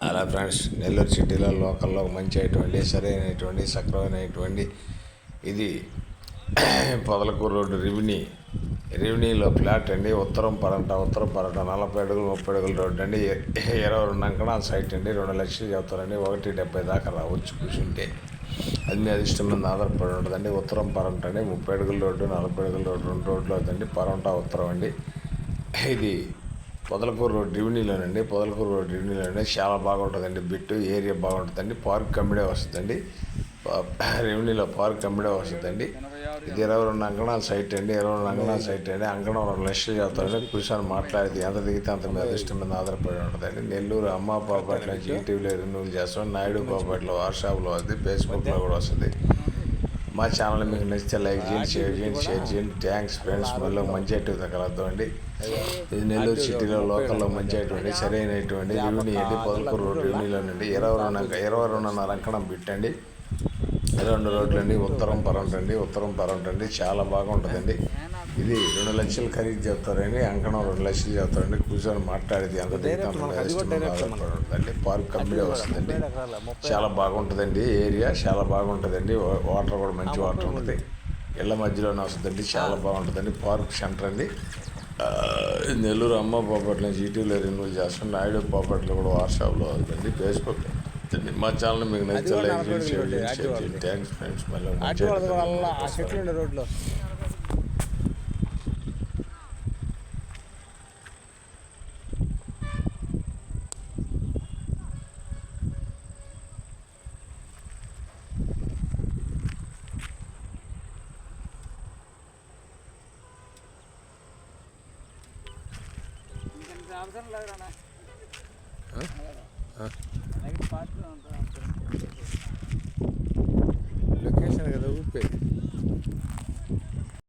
అలా ఫ్రెండ్స్, నెల్లూరు సిటీలో లోకల్లో మంచి అయినటువంటి సరైనటువంటి సక్రమైనటువంటి ఇది పొదలకూరు రోడ్డు రెవెన్యూలో ఫ్లాట్ అండి. ఉత్తరం పరంట 40 అడుగులు 30 అడుగుల రోడ్డు అండి. 22 అంకణాల సైట్ అండి. 2 లక్షలు చెప్తారండి. 1.70 దాకా రావచ్చు కూర్చుంటే. అది మీ అదృష్టం మీద ఆధారపడి ఉంటుందండి. ఉత్తరం పరంట అండి. 30 అడుగుల రోడ్డు 40 అడుగుల రోడ్డు 2 రోడ్లు అవుతుంది. పరంట ఉత్తరం అండి. ఇది పొదలకూరు రోడ్ రెవెన్యూలోనండి. చాలా బాగుంటుందండి. బిట్టు ఏరియా బాగుంటుందండి. పార్క్ కమ్మిడే వస్తుందండి. రెవెన్యూలో పార్క్ కమ్మిడే వస్తుందండి. ఇది 22 అంకణాల సైట్ అండి. అంకణం 2 లక్షలు చెప్తారండి. కూర్చొని మాట్లాడితే ఎంత దిగితే అంత మీద అదృష్టం మీద ఆధారపడి ఉంటుందండి. నెల్లూరు అమ్మ పాపట్లో జీటీవీలో రెన్యూల్ చేస్తాం. నాయుడు పాపట్లో వాట్సాప్లో వస్తుంది. ఫేస్బుక్లో కూడా వస్తుంది. మా ఛానల్ మీకు నచ్చితే లైక్ చేయండి, షేర్ చేయండి. Thanks friends. మళ్ళీ మంచి అటు కలుద్దామండి. ఇది నెల్లూరు సిటీలో లోకల్లో మంచి అటువంటి సరైనటువంటి రెవెన్యూ అండి. పొదలకూరు రోడ్ రెవెన్యూలోనండి. 22.5 అంకణం పెట్టండి. 2 రోడ్లు అండి. ఉత్తరం పరంట అండి. చాలా బాగుంటుందండి. ఇది 2 లక్షలు ఖరీదు చెప్తారండి. అంకణం 2 లక్షలు చెప్తారండి. కూర్చొని మాట్లాడేది ఎంత ఉంటుందండి. పార్క్ కంపెనీ వస్తుందండి. చాలా బాగుంటుందండి. ఏరియా చాలా బాగుంటుందండి. వాటర్ కూడా మంచి వాటర్ ఉంటుంది. ఇళ్ళ మధ్యలోనే వస్తుందండి. చాలా బాగుంటుందండి. పార్క్ సెంటర్ అండి. నెల్లూరు అమ్మ పాపట్లో జీటీవీలో రెన్యూల్ చేస్తాం. నాయుడు పాపట్లో కూడా వాట్సాప్లో అవుతుంది. ఫేస్బుక్. మా ఛానల్ మీకు నచ్చితే లైక్ చేయండి, షేర్ చేయండి. Thanks friends. మళ్ళీ రోడ్లో అవసరం లేదు.